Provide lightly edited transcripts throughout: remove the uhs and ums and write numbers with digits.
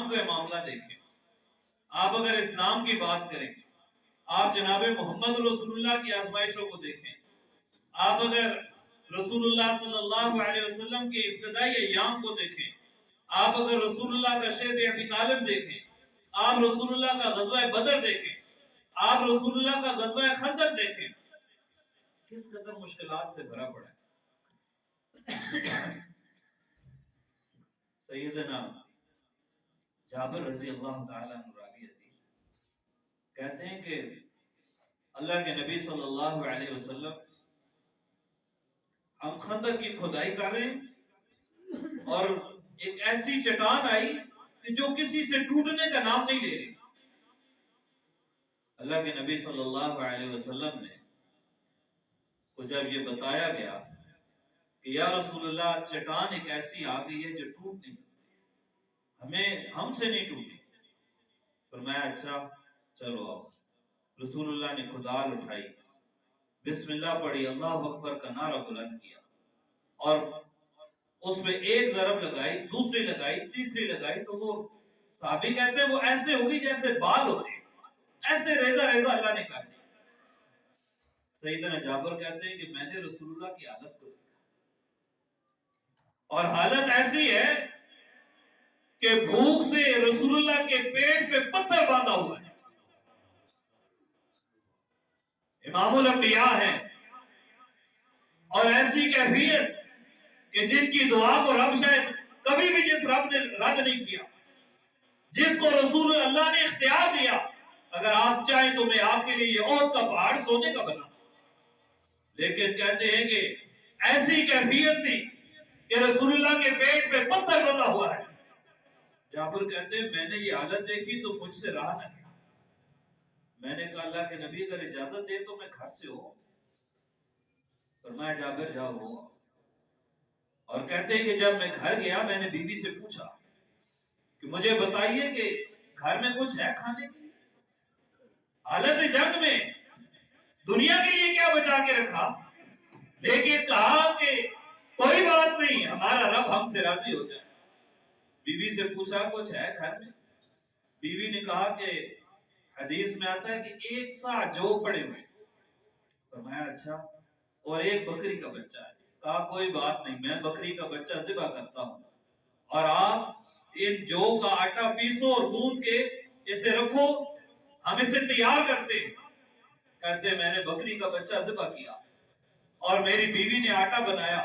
اسلام کا معاملہ دیکھیں، آپ اگر اسلام کی بات کریں، آپ جناب محمد رسول اللہ کی آزمائشوں کو دیکھیں، آپ اگر رسول اللہ صلی اللہ علیہ وسلم کے ابتدائی ایام کو دیکھیں، آپ اگر رسول اللہ کا شہد ابی طالب دیکھیں، آپ رسول اللہ کا غزوہ بدر دیکھیں، آپ رسول اللہ کا غزوہ خندق دیکھیں، کس قدر مشکلات سے بھرا پڑا ہے۔ سیدنا جابر رضی اللہ تعالیٰ عنہ راوی حدیث کہتے ہیں کہ اللہ کے نبی صلی اللہ علیہ وسلم ہم خندق کی کھدائی کر رہے ہیں اور ایک ایسی چٹان آئی کہ جو کسی سے ٹوٹنے کا نام نہیں لے رہی تھی۔ اللہ کے نبی صلی اللہ علیہ وسلم نے کو جب یہ بتایا گیا کہ یا رسول اللہ چٹان ایک ایسی آ گئی ہے جو ٹوٹ نہیں سکتی، ہم سے نہیں ٹوٹی، فرمایا اچھا چلو آؤ۔ رسول اللہ نے کھدال اٹھائی، بسم اللہ پڑھی، اللہ اکبر کا نعرہ بلند کیا اور اس میں ایک ضرب لگائی، دوسری لگائی، تیسری لگائی تو وہ صحابی کہتے ہیں وہ ایسے ہوئی جیسے بال ہوتے ہیں، ایسے ریزہ ریزہ اللہ نے کر دیا۔ سیدنا جابر کہتے ہیں کہ میں نے رسول اللہ کی حالت کو دیکھا اور حالت ایسی ہے کہ بھوک سے رسول اللہ کے پیٹ پہ پتھر باندھا ہوا ہے، امام الانبیاء ہیں اور ایسی کیفیت کہ جن کی دعا کو رب شاید کبھی بھی جس رب نے رد نہیں کیا، جس کو رسول اللہ نے اختیار دیا، اگر آپ چاہیں تو میں آپ کے لیے یہ احد کا پہاڑ سونے کا بنا، لیکن کہتے ہیں کہ ایسی کیفیت تھی کہ رسول اللہ کے پیٹ پہ پتھر بندھا ہوا ہے۔ جابر کہتے ہیں میں نے یہ حالت دیکھی تو مجھ سے رہا نہ گیا، میں نے کہا اللہ کے نبی اگر اجازت دے تو میں گھر سے ہوں، فرمایا جابر جاؤ ہو۔ اور کہتے ہیں کہ جب میں گھر گیا میں نے بیوی سے پوچھا کہ مجھے بتائیے کہ گھر میں کچھ ہے کھانے کے لیے، حالت جنگ میں دنیا کے لیے کیا بچا کے رکھا، لیکن کہا کہ کوئی بات نہیں، ہمارا رب ہم سے راضی ہو جائے۔ بیوی سے پوچھا کچھ ہے گھر میں، بیوی نے کہا کہ حدیث میں آتا ہے کہ ایک سا جو پڑے ہوئے، فرمایا اچھا، اور ایک بکری کا بچہ ہے، کہا کوئی بات نہیں، میں بکری کا بچہ ذبح کرتا ہوں اور آپ ان جو کا آٹا پیسو اور گوندھ کے اسے رکھو، ہم اسے تیار کرتے ہیں۔ کہتے میں نے بکری کا بچہ ذبح کیا اور میری بیوی نے آٹا بنایا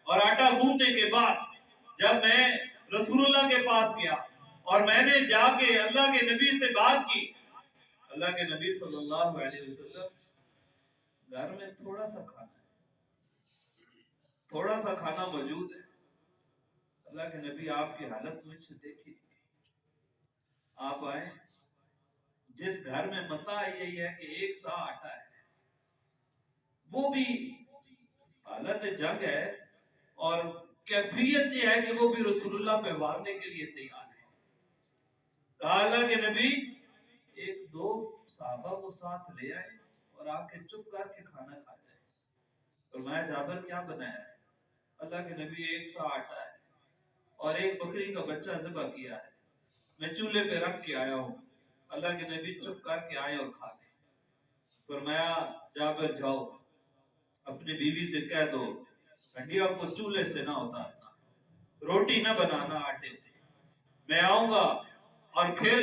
اور آٹا گوندنے کے بعد جب میں رسول اللہ کے پاس گیا اور میں نے جا کے اللہ کے نبی سے بات کی، اللہ کے نبی صلی اللہ علیہ وسلم گھر میں تھوڑا سا کھانا موجود ہے۔ اللہ کے نبی آپ کی حالت مجھ سے دیکھی، آپ آئے، جس گھر میں متاع یہی ہے کہ ایک سا آٹا ہے، وہ بھی حالت جنگ ہے اور کیفیت یہ ہے کہ وہ بھی رسول اللہ پہ وارنے کے لیے تیار ہے۔ کہا اللہ کے نبی ایک دو صحابہ کو ساتھ لے آئے اور آ کے چپ کر کے کھانا کھا جائے۔ فرمایا جابر کیا بنایا ہے؟ اللہ کے نبی ایک سا آٹا ہے اور ایک بکری کا بچہ ذبح کیا ہے، میں چولہے پہ رکھ کے آیا ہوں۔ اللہ کے نبی چپ کر کے آئے اور کھا گئے۔ فرمایا جابر جاؤ اپنی بیوی سے کہہ دو ہنڈیا کو چولہے سے نہ اتارنا، روٹی نہ بنانا آٹے سے، میں آؤں گا اور پھر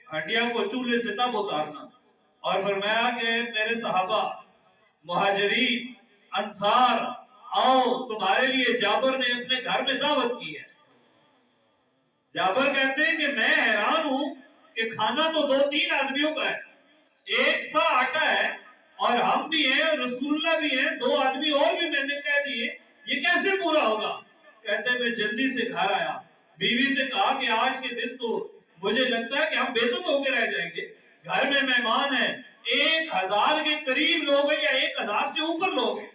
ہنڈیا کو چولہے سے تب اتارنا۔ اور فرمایا کہ میرے صحابہ مہاجرین انصار آؤ، تمہارے لیے جابر نے اپنے گھر میں دعوت کی ہے۔ جابر کہتے ہیں کہ میں حیران ہوں کہ کھانا تو دو تین آدمیوں کا ہے، ایک سا آٹا ہے اور ہم بھی ہیں، رسول اللہ بھی ہیں، دو آدمی اور بھی میں نے کہہ دیے، یہ کیسے پورا ہوگا؟ کہتے ہیں میں جلدی سے گھر آیا، بیوی سے کہا کہ آج کے دن تو مجھے لگتا ہے کہ ہم بے عزت ہو کے رہ جائیں گے، گھر میں مہمان ہیں، 1000 کے قریب لوگ ہیں یا 1000 سے اوپر لوگ ہیں۔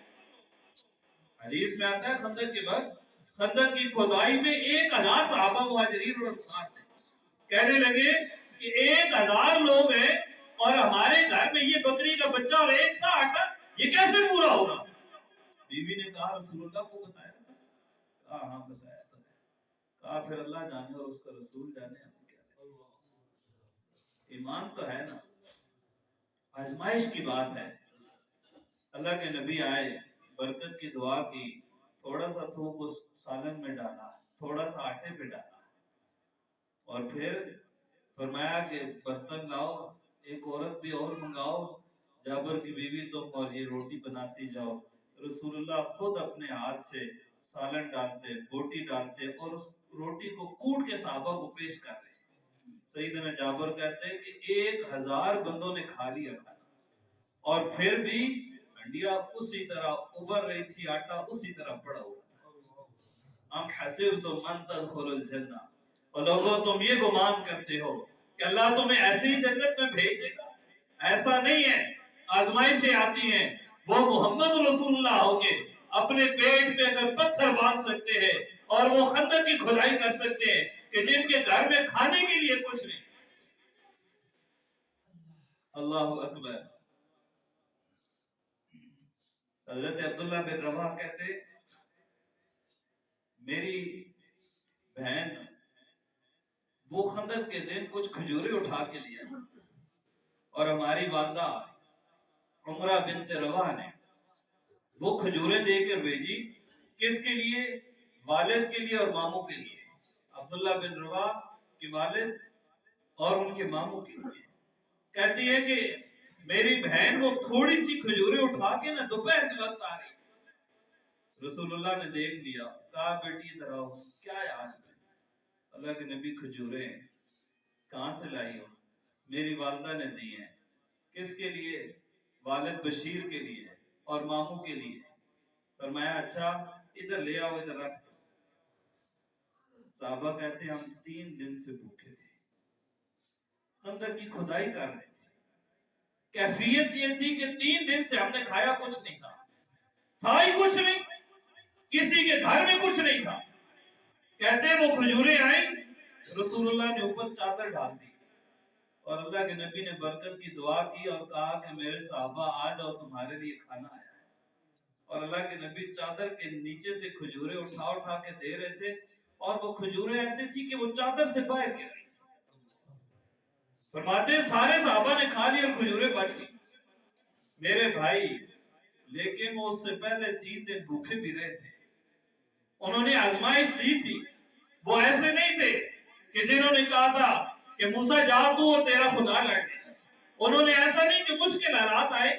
حدیث میں آتا ہے خندق کے وقت خندق کی کھدائی میں 1000 صحابہ مہاجرین اور انصار تھے، کہنے لگے کہ 1000 لوگ ہیں اور ہمارے گھر میں یہ بکری کا بچہ اور ایک سا آٹا، یہ کیسے پورا ہوگا؟ بیوی نے کہا رسول اللہ کو بتایا تھا؟ کہا ہاں بتایا تھا۔ کہا پھر اللہ جانے اور اس کا رسول جانے ہمیں کیا ایمان تو ہے نا، آزمائش کی بات ہے. اللہ کے نبی آئے، برکت کی دعا کی، تھوڑا سا تھوک اس سالن میں ڈالا، تھوڑا سا آٹے پہ ڈالا، اور پھر فرمایا کہ برتن لاؤ، ایک عورت بھی اور منگاؤ، جابر کی بیوی تم، اور یہ روٹی بناتی جاؤ. رسول اللہ خود اپنے ہاتھ سے سالن ڈالتے، بوٹی ڈالتے، اور اس روٹی کو کوٹ کے صحابہ کو پیش کر رہے. سیدنا جابر کہتے ہیں کہ 1000 بندوں نے کھا لیا کھانا، اور پھر بھی ہنڈیا اسی طرح ابھر رہی تھی، آٹا اسی طرح پڑا ہوا تھا. ام حسبتم ان تدخلوا الجنہ، اور لوگوں تم یہ گمان کرتے ہو کہ اللہ تمہیں ایسی جنت میں بھیج دے گا؟ ایسا نہیں ہے. آزمائشیں آتی ہیں، وہ محمد رسول اللہ ہوگے، اپنے پیٹ پہ اگر پتھر باندھ سکتے ہیں اور وہ خندق کی کھدائی کر سکتے ہیں کہ جن کے گھر میں کھانے کے لیے کچھ نہیں. اللہ اکبر. حضرت عبداللہ بن رواحہ کہتے میری بہن وہ خندق کے دن کچھ کھجورے اٹھا کے لیا، اور ہماری والدہ عمرہ بنت رواحہ نے وہ کھجورے دے کر بھیجی. کس کے لیے؟ والد کے لیے اور ماموں کے لیے. عبداللہ بن رواحہ کے والد اور ان کے ماموں کے لیے. کہتی ہے کہ میری بہن وہ تھوڑی سی کھجورے اٹھا کے نا دوپہر کے وقت آ رہی. رسول اللہ نے دیکھ لیا، کہا بیٹی ادھر آؤ، کیا ہے ہاتھ میں؟ اللہ کے نبی کھجورے ہیں. کہاں سے لائی ہو؟ میری والدہ نے دی ہیں. کس کے لیے؟ والد بشیر کے لیے اور ماموں کے لیے. فرمایا اچھا ادھر لے آؤ، ادھر رکھ دو. صحابہ کہتے ہیں ہم 3 دن سے بھوکے تھے، خندق کی کھدائی کر رہے تھے. کیفیت یہ تھی کہ 3 دن سے ہم نے کھایا کچھ نہیں تھا ہی کچھ نہیں، کسی کے گھر میں کچھ نہیں تھا. کہتے ہیں وہ کھجوریں آئیں، رسول اللہ نے اوپر چادر ڈال دی، اور اللہ کے نبی نے برکت کی دعا کی اور کہا کہ میرے صحابہ آ جاؤ، تمہارے لیے کھانا آیا ہے. اور اللہ کے نبی چادر کے نیچے سے کھجوریں اٹھا اٹھا کے دے رہے تھے، اور وہ کھجوریں ایسی تھی کہ وہ چادر سے باہر گر رہی تھی. فرماتے سارے صحابہ نے کھا لی اور کھجوریں بچ گئی. میرے بھائی لیکن وہ اس سے پہلے 3 دن بھوکے بھی رہے تھے. انہوں نے آزمائش دی تھی. وہ ایسے نہیں تھے کہ جنہوں نے کہا تھا کہ موسیٰ جا تو اور تیرا خدا لائے. انہوں نے ایسا نہیں کہ مشکل حالات آئے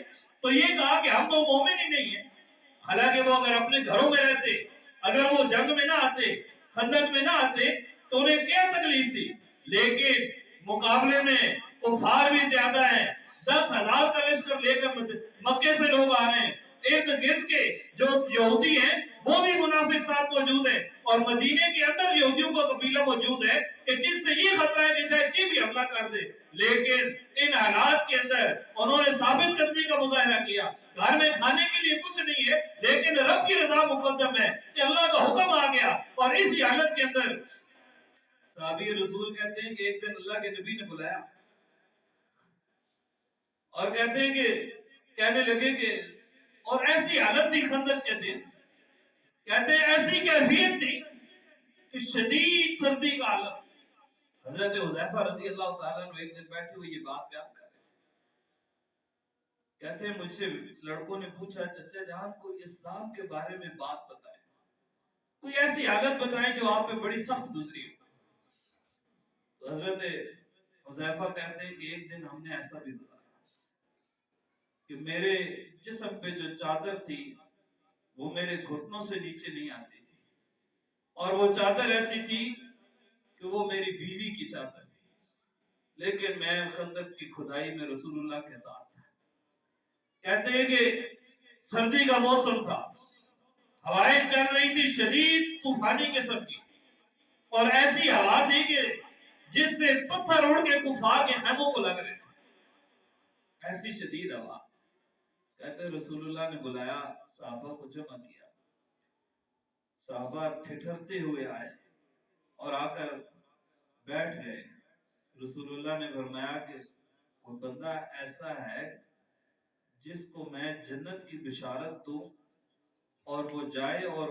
تو یہ کہا کہ ہم تو مومن ہی نہیں ہیں. حالانکہ وہ اگر اپنے گھروں میں رہتے، اگر وہ جنگ میں نہ آتے، خندق میں نہ آتے، تو انہیں کیا تکلیف تھی. لیکن مقابلے میں کفار بھی زیادہ ہیں. 10,000 کا لشکر لے کر مکے سے لوگ آ رہے ہیں. ارد گرد کے جو یہودی ہیں وہ بھی منافق ساتھ موجود ہیں، اور مدینے کے اندر یہودیوں کا قبیلہ موجود ہے کہ جس سے یہ خطرہ ہے کہ شاید یہ بھی حملہ کر دے. لیکن ان حالات کے اندر انہوں نے ثابت قدمی کا مظاہرہ کیا. گھر میں کھانے کے لیے کچھ نہیں ہے، لیکن رب کی رضا مقدم ہے کہ اللہ کا حکم آ گیا. اور اسی حالت کے اندر صحابی رسول کہتے ہیں کہ ایک دن اللہ کے نبی نے بلایا اور کہتے ہیں کہ کہنے لگے کہ اور ایسی حالت تھی خندق کے دن، کہتے ہیں ایسی کیفیت تھی کہ شدید سردی کا حالت. حضرت حذیفہ رضی اللہ تعالیٰ عنہ ایک دن بیٹھے ہوئے یہ بات بیان کر رہے تھے. کہتے ہیں مجھ سے لڑکوں نے پوچھا چچا جان کوئی اسلام کے بارے میں بات بتائیں، کوئی ایسی حالت بتائیں جو آپ پہ بڑی سخت گزری ہو. تو حضرت حذیفہ کہتے ہیں کہ ایک دن ہم نے ایسا بھی گزارا کہ میرے جسم پہ جو چادر تھی وہ میرے گھٹنوں سے نیچے نہیں آتی تھی، اور وہ چادر ایسی تھی کہ وہ میری بیوی کی چادر تھی. لیکن میں خندق کی کھدائی میں رسول اللہ کے ساتھ تھا. کہتے ہیں کہ سردی کا موسم تھا، ہوائیں چل رہی تھی شدید طوفانی قسم کی، اور ایسی ہوا تھی کہ جس سے پتھر اڑ کے کفار کے خیموں کو لگ رہے تھے. ایسی شدید ہوا. کہتے رسول اللہ نے بلایا، صحابہ کو جمع کیا. صحابہ ٹھٹھرتے ہوئے آئے اور آ کر بیٹھ گئے. رسول اللہ نے فرمایا کہ وہ بندہ ایسا ہے جس کو میں جنت کی بشارت دوں اور وہ جائے اور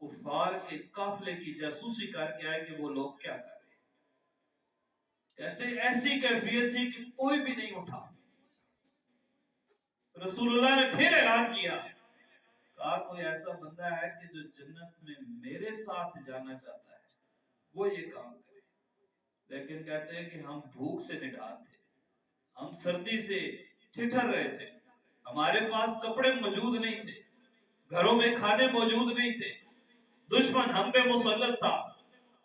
کفار کے قافلے کی جاسوسی کر کے آئے کہ وہ لوگ کیا کر رہے ہیں. کہتے ہیں ایسی کیفیت تھی کہ کوئی بھی نہیں اٹھا. رسول اللہ نے پھر اعلان کیا, کہا کوئی ایسا بندہ ہے کہ جو جنت میں میرے ساتھ جانا چاہتا ہے وہ یہ کام کرے. لیکن کہتے ہیں کہ ہم بھوک سے نڈھال تھے, ہم سردی سے ٹھٹھر رہے تھے, ہمارے پاس کپڑے موجود نہیں تھے, گھروں میں کھانے موجود نہیں تھے, دشمن ہم پہ مسلط تھا,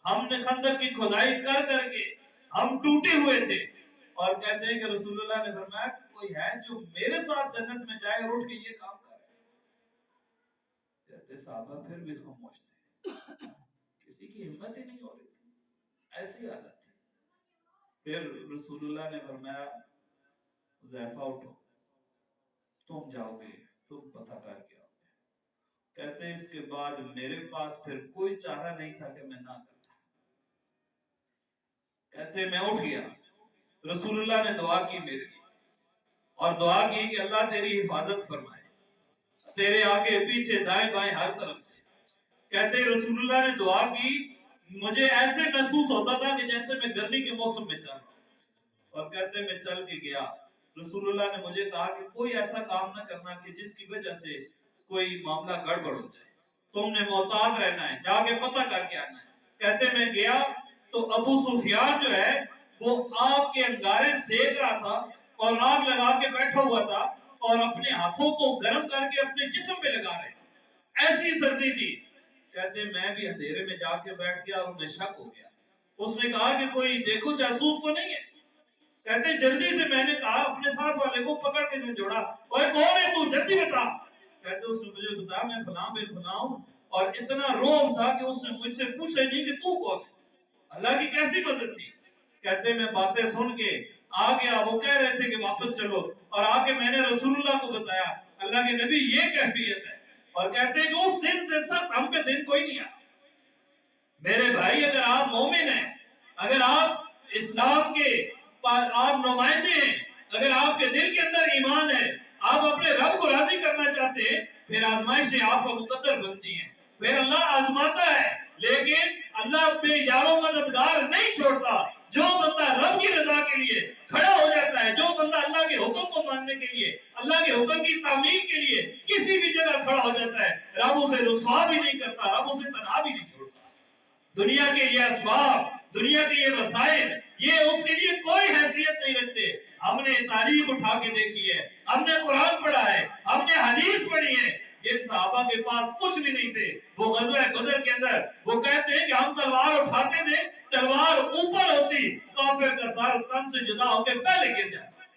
ہم نے خندق کی کھدائی کر کر کے ہم ٹوٹے ہوئے تھے. اور کہتے ہیں کہ رسول اللہ نے فرمایا کہ کوئی ہے جو میرے ساتھ جنت میں جائے اور اٹھ کے یہ کام کرے. کہتے صحابہ پھر بھی خاموش تھے, کسی کی ہمت ہی نہیں ہو رہی تھی, ایسی حالت تھی. پھر رسول اللہ نے فرمایا حذیفہ اٹھو, تم جاؤ گے, تم پتہ کر کے آؤ گے. کہتے اس کے بعد میرے پاس پھر کوئی چارہ نہیں تھا کہ میں نہ کرتا. کہتے میں اٹھ گیا, رسول اللہ نے دعا کی میرے لیے, اور دعا کی کہ اللہ تیری حفاظت فرمائے, تیرے آگے پیچھے دائیں بائیں ہر طرف سے. کہتے رسول اللہ نے دعا کی, مجھے ایسے محسوس ہوتا تھا کہ جیسے میں گرمی کے موسم میں چل رہا ہوں. اور کہتے میں چل کے گیا, رسول اللہ نے مجھے کہا کہ کوئی ایسا کام نہ کرنا کہ جس کی وجہ سے کوئی معاملہ گڑبڑ ہو جائے, تم نے محتاط رہنا ہے, جا کے پتہ کر کے آنا ہے. کہتے میں گیا تو ابو سفیان جو ہے وہ آگ کے انگارے سیک رہا تھا اور آگ لگا کے بیٹھا ہوا تھا اور اپنے ہاتھوں کو گرم کر کے اپنے جسم پہ لگا رہے تھے, ایسی سردی تھی. کہتے میں بھی اندھیرے میں جا کے بیٹھ گیا اور انہیں شک ہو گیا. اس نے کہا کہ کوئی دیکھو جاسوس تو نہیں ہے. کہتے جلدی سے میں نے کہا اپنے ساتھ والے کو پکڑ کے جوڑا, اوے کون ہے تو, جلدی بتا. کہتے اس نے مجھے بتایا میں فلاں بن فلاں ہوں, اور اتنا روب تھا کہ اس نے مجھ سے پوچھا ہی نہیں کہ تو کون ہے. اللہ کی کیسی مدد تھی. کہتے میں باتیں سن کے آ گیا, وہ کہہ رہے تھے کہ واپس چلو, اور آ کے میں نے رسول اللہ کو بتایا, اللہ کے نبی یہ کیفیت ہے. اور کہتے ہیں کہ اس دن سے سخت ہم پہ دن کوئی نہیں آیا. میرے بھائی اگر آپ مومن ہیں, اگر آپ اسلام کے آپ نمائندے ہیں, اگر آپ کے دل کے اندر ایمان ہے, آپ اپنے رب کو راضی کرنا چاہتے ہیں, پھر آزمائشیں آپ کا مقدر بنتی ہیں, پھر اللہ آزماتا ہے. لیکن اللہ اپنے یاروں مددگار نہیں چھوڑتا. جو بندہ رب کی رضا کے لیے کھڑا ہو جاتا ہے, جو بندہ اللہ کے حکم کو ماننے کے لیے, اللہ کے حکم کی تعمیل کے لیے کسی بھی جگہ کھڑا ہو جاتا ہے, رب اسے رسوا بھی نہیں کرتا, رب اسے تنہا بھی نہیں چھوڑتا. دنیا کے یہ اسباب, دنیا کے یہ وسائل, یہ اس کے لیے کوئی حیثیت نہیں رکھتے. ہم نے تاریخ اٹھا کے دیکھی ہے, ہم نے قرآن پڑھا ہے, ہم نے حدیث پڑھی ہے. جن صحابہ کے پاس کچھ بھی نہیں تھے, وہ غزوہ بدر کے اندر وہ کہتے ہیں کہ ہم تلوار اٹھاتے تھے, تلوار اوپر ہوتی, کافر کا سر تن سے جدا ہو کے پہلے گر جاتا.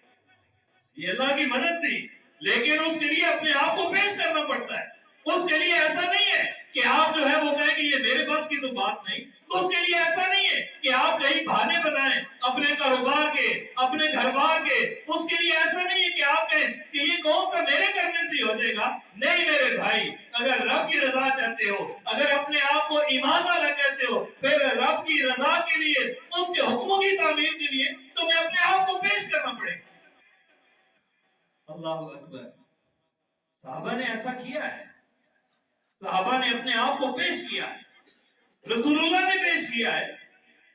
یہ اللہ کی مدد تھی, لیکن اس کے لیے اپنے آپ کو پیش کرنا پڑتا ہے. اس کے لیے ایسا نہیں ہے کہ آپ جو ہے وہ کہیں کہ یہ میرے پاس کی تو بات نہیں. تو اس کے لیے ایسا نہیں ہے کہ آپ کہیں بہانے بنائیں اپنے کاروبار کے, اپنے گھر بار کے. اس کے لیے ایسا نہیں ہے کہ آپ کہیں کہ یہ کون سا میرے کرنے سے ہو جائے گا. نہیں میرے بھائی, اگر رب کی رضا چاہتے ہو, اگر اپنے آپ کو ایمان والا کہتے ہو, پھر رب کی رضا کے لیے, اس کے حکموں کی تعمیل کے لیے تمہیں اپنے آپ کو پیش کرنا پڑے گا. اللہ اکبر. صحابہ نے ایسا کیا ہے, صحابہ نے اپنے آپ کو پیش کیا ہے, رسول اللہ نے پیش کیا ہے.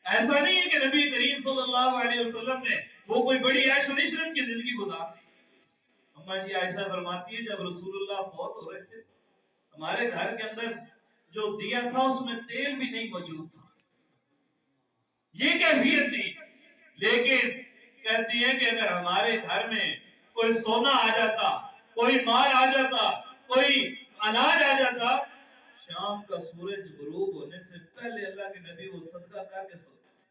ایسا نہیں ہے کہ نبی کریم صلی اللہ علیہ وسلم نے وہ کوئی بڑی عیش و عشرت کی زندگی گزار دی. اماں جی عائشہ فرماتی ہے جب رسول اللہ فوت ہو رہے تھے, ہمارے گھر کے اندر جو دیا تھا اس میں تیل بھی نہیں موجود تھا. یہ کیفیت تھی. لیکن کہتی ہے کہ اگر ہمارے گھر میں کوئی سونا آ جاتا, کوئی مال آ جاتا, کوئی اناج آ جاتا, شام کا سورج غروب ہونے سے پہلے اللہ کے نبی وہ صدقہ کر کے سوتے تھے.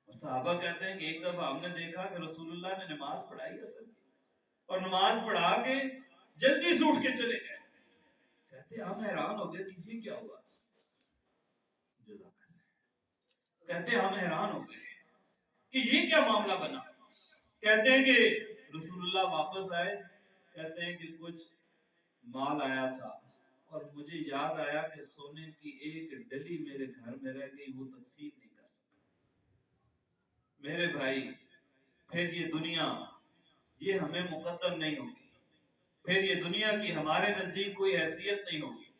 اور صحابہ کہتے ہیں کہ ایک دفعہ ہم نے دیکھا کہ رسول اللہ نے نماز پڑھائی اصل کی, اور نماز پڑھا کے جلدی سے اٹھ کے چلے گئے. کہتے ہم حیران ہو گئے کہ یہ کیا ہوا. کہتے ہم حیران ہو گئے کہ یہ کیا معاملہ بنا. کہتے ہیں کہ رسول اللہ واپس آئے, کہتے ہیں کہ کچھ مال آیا تھا, اور مجھے یاد آیا کہ سونے کی ایک ڈلی میرے گھر میں رہ گئی, وہ تقسیم نہیں کر سکتا. میرے بھائی, پھر یہ دنیا یہ ہمیں مقدم نہیں ہوگی, پھر یہ دنیا کی ہمارے نزدیک کوئی حیثیت نہیں ہوگی.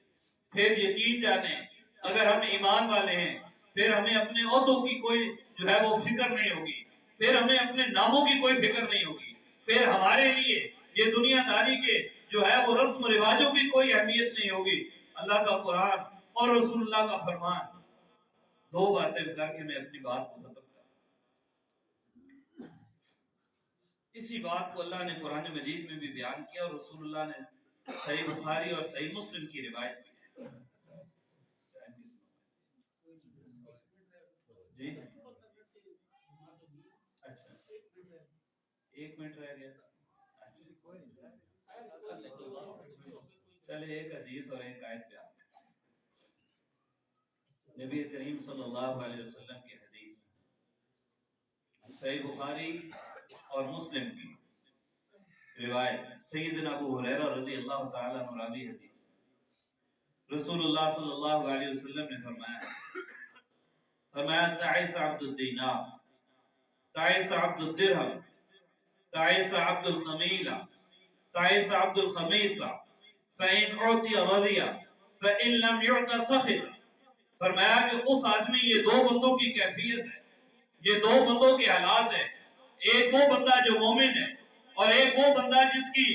پھر یقین جانیں اگر ہم ایمان والے ہیں, پھر ہمیں اپنے عہدوں کی کوئی جو ہے وہ فکر نہیں ہوگی، پھر ہمیں اپنے ناموں کی کوئی فکر نہیں ہوگی، پھر ہمارے لیے یہ دنیا داری کے جو ہے وہ رسم و رواجوں کی کوئی اہمیت نہیں ہوگی۔ اللہ کا قرآن اور رسول اللہ کا فرمان، دو باتیں کر کے میں اپنی بات کو ختم کرتا ہوں۔ اسی بات کو اللہ نے قرآن مجید میں بھی بیان کیا اور رسول اللہ نے صحیح بخاری اور صحیح مسلم کی روایت کی ہے۔ جی اچھا، 1 منٹ رہ گیا، چلے ایک حدیث اور ایک آیت بیان۔ نبی کریم صلی اللہ علیہ وسلم کی حدیث صحیح بخاری اور مسلم کی روایت، سیدنا ابو ہریرہ رضی اللہ تعالیٰ عنہ راوی حدیث، رسول اللہ صلی اللہ علیہ وسلم نے فرمایا تعیس عبد الدینار، تعیس عبد الدرہم، تعیس عبد الخمیلہ، تعیس عبد الخمیسہ، فَإِنْ أُعْطِيَ رَضِيَ فَإِنْ لَمْ يُعْطَ سَخِطَ۔ فرمایا کہ اس آدمی، یہ دو بندوں کی کیفیت ہے، یہ دو بندوں کے حالات ہیں، ایک وہ بندہ جو مومن ہے، اور ایک وہ بندہ جس کی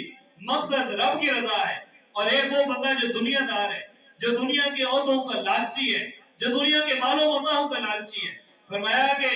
مقصد رب کی رضا ہے، اور ایک وہ بندہ جو دنیا دار ہے، جو دنیا کے عہدوں کا لالچی ہے، جو دنیا کے مال و متاعوں کا لالچی ہے۔ فرمایا کہ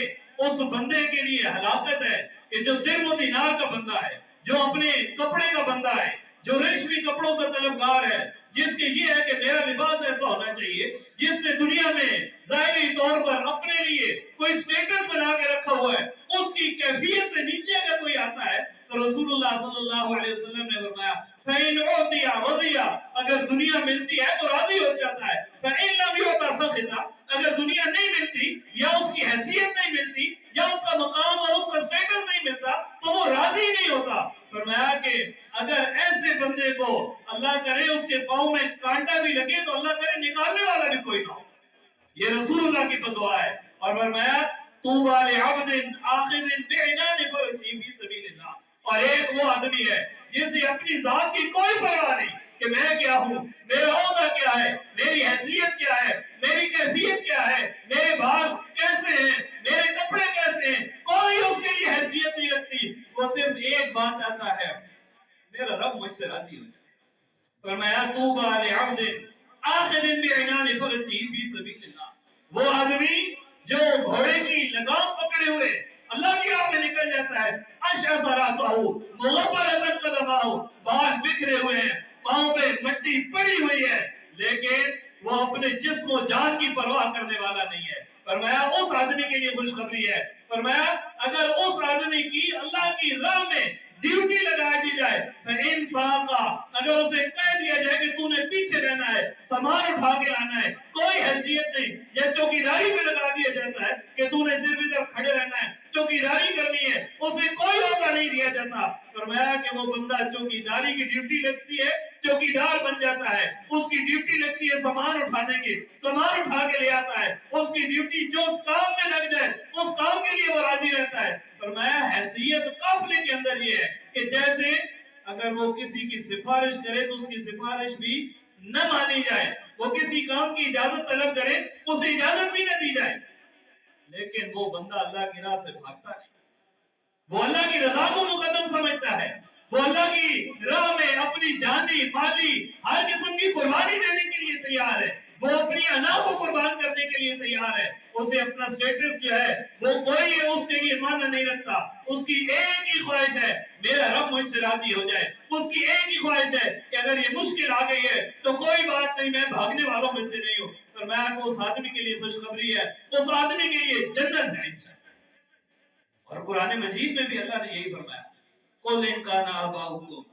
اس بندے کے لیے ہلاکت ہے کہ جو درم و دینار کا بندہ ہے، جو اپنے کپڑے کا بندہ ہے، جو ریشمی کپڑوں کا طلبگار ہے، جس کے یہ ہے کہ میرا لباس ایسا ہونا چاہیے، جس نے دنیا میں ظاہری طور پر اپنے لیے کوئی سٹیٹس بنا کے رکھا ہوا ہے، اس کی کیفیت سے نیچے اگر کوئی آتا ہے تو رسول اللہ صلی اللہ علیہ وسلم نے فرمایا فَإِنْ أُعْطِيَ رَضِيَ، اگر دنیا ملتی ہے تو راضی ہو جاتا ہے، فَإِنْ لَمْ يُعْطَ سَخِطَ، اگر دنیا نہیں ملتی یا اس کی حیثیت نہیں ملتی یا اس کا مقام اور اس کا سٹیٹس نہیں ملتا تو وہ راضی نہیں ہوتا۔ فرمایا کہ اگر ایسے بندے کو اللہ کرے اس کے پاؤں میں کانٹا بھی لگے تو اللہ کرے نکالنے والا بھی کوئی نہ ہو، یہ رسول اللہ کی بدعا ہے۔ اور فرمایا طوبیٰ لعبد آخذ بعنان فرسہ فی سبیل اللہ، اور ایک وہ آدمی ہے جسے اپنی ذات کی کوئی پرواہ نہیں کہ میں کیا ہوں، میرا عہدہ کیا ہے، میری حیثیت کیا ہے، میری کیفیت کیا ہے، میرے بال کیسے ہیں، میرے کپڑے کیسے ہیں، کوئی اس کے لیے حیثیت نہیں رکھتی، وہ صرف ایک بات چاہتا ہے میرا رب مجھ سے راضی ہو جائے۔ فرمایا طوبیٰ لعبد آخذ بعنان فرسہ فی سبیل اللہ، وہ آدمی جو گھوڑے کی لگام پکڑے ہوئے اللہ کی راہ میں نکل جاتا ہے، اشعث راسہ مغبرۃ قدماہ، بال بکھرے ہوئے ہیں، پاؤں پہ مٹی پڑی ہوئی ہے، لیکن وہ اپنے جسم و جان کی پرواہ کرنے والا نہیں ہے۔ فرمایا اس آدمی کے لیے خوشخبری ہے، فرمایا اگر اس آدمی کی اللہ کی راہ میں ڈیوٹی لگا دی جائے، فَإِنْ سَاقَ، اگر اسے کہہ دیا جائے کہ تو نے پیچھے رہنا ہے، سامان اٹھا کے لانا ہے، کوئی حیثیت نہیں، یا چوکیداری پہ لگا دیا جاتا ہے کہ تو نے صرف ادھر کھڑے رہنا ہے، چوکیداری کرنی ہے، اسے کوئی عہدہ نہیں دیا جاتا۔ فرمایا کہ وہ بندہ چوکیداری کی ڈیوٹی لگتی ہے، چوکیدار بن جاتا ہے، اس کی ڈیوٹی لگتی ہے سامان اٹھانے کی، سامان اٹھا کے لے آتا ہے، اس کی ڈیوٹی جو اس کام میں لگ جائے اس کام کے لیے وہ راضی رہتا ہے۔ فرمایا حیثیت قافلے کے اندر یہ ہے کہ جیسے اگر وہ کسی کی سفارش کرے تو اس کی سفارش بھی نہ مانی جائے، وہ کسی کام کی اجازت طلب کرے اسے اجازت بھی نہ دی جائے، لیکن وہ بندہ اللہ کی راہ سے بھاگتا نہیں، وہ اللہ کی رضا کو مقدم سمجھتا ہے، وہ اللہ کی راہ میں اپنی جانی مالی ہر قسم کی قربانی دینے کے لیے تیار ہے، وہ اپنی انا کو قربان کرنے کے لیے تیار ہے، اسے اپنا سٹیٹس جو ہے وہ کوئی اس کے لیے معنی نہیں رکھتا، اس کی ایک ہی خواہش ہے میرا رب مجھ سے راضی ہو جائے، اس کی ایک ہی خواہش ہے کہ اگر یہ مشکل آ گئی ہے تو کوئی بات نہیں، میں بھاگنے والوں میں سے نہیں ہوں۔ فرمایا کہ اس آدمی کے لیے خوشخبری ہے، اس آدمی کے لیے جنت ہے انشاءاللہ۔ اور قرآن مجید میں بھی اللہ نے یہی فرمایا قُلْ إِنْ كَانَ آبَاؤُكُمْ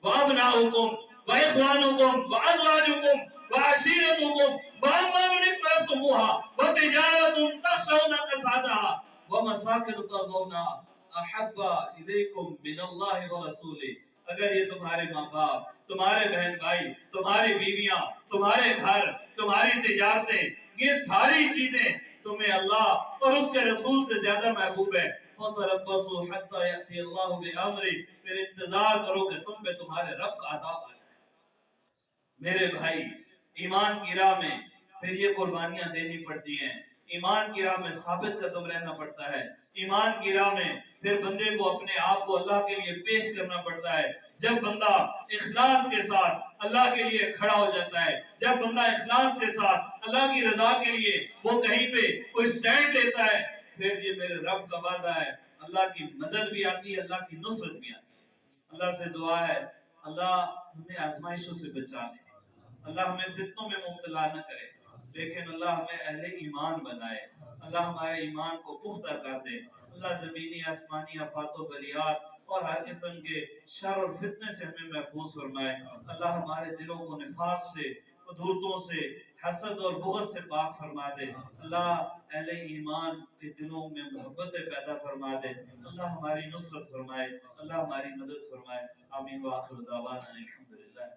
وَأَبْنَاؤُكُمْ وَإِخْوَانُكُمْ وَأَزْوَاجُكُمْ وَعَشِيرَتُكُمْ وَأَمْوَالٌ اقْتَرَفْتُمُوهَا وَتِجَارَةٌ تَخْشَوْنَ كَسَادَهَا وَمَسَاكِنُ تَرْضَوْنَهَا أَحَبَّ إِلَيْكُمْ مِنَ اللَّهِ وَرَسُولِهِ، اگر یہ تمہارے ماں باپ، تمہارے بہن بھائی، تمہاری بیویاں، تمہارے گھر، تمہاری تجارتیں، یہ ساری چیزیں تمہیں اللہ اور اس کے رسول سے زیادہ محبوب ہے، فَتَرَبَّصُوا حَتَّى يَأْتِيَ اللَّهُ بِأَمْرِهِ، پھر انتظار کرو کہ تم پہ تمہارے رب کا عذاب آ جائے۔ میرے بھائی، ایمان کی راہ میں پھر یہ قربانیاں دینی پڑتی ہیں، ایمان کی راہ میں ثابت قدم رہنا پڑتا ہے. ایمان کی راہ میں پھر بندے کو اپنے آپ کو اللہ کے لیے پیش کرنا پڑتا ہے. جب بندہ اخلاص کے ساتھ اللہ کے لیے کھڑا ہو جاتا ہے، جب بندہ اخلاص کے ساتھ اللہ کی رضا کے لیے وہ کہیں پہ کوئی سٹینڈ لیتا ہے، پھر یہ میرے رب کا وعدہ ہے، اللہ کی مدد بھی آتی ہے، اللہ کی نصرت بھی آتی ہے. اللہ سے دعا ہے اللہ ہمیں آزمائشوں سے بچا لے، اللہ ہمیں فتنوں میں مبتلا نہ کرے، لیکن اللہ ہمیں اہل ایمان بنائے، اللہ ہمارے ایمان کو پختہ کر دے. اللہ زمینی آسمانی آفات و بلیات اور ہر قسم کے شر اور فتنے سے ہمیں محفوظ فرمائے. اللہ ہمارے دلوں کو نفاق سے، قدورتوں سے، حسد اور بغض سے پاک فرما دے. اللہ اہل ایمان کے دلوں میں محبت پیدا فرما دے. اللہ ہماری نصرت فرمائے، اللہ ہماری مدد فرمائے. آمین. وآخر دعوانا الحمدللہ.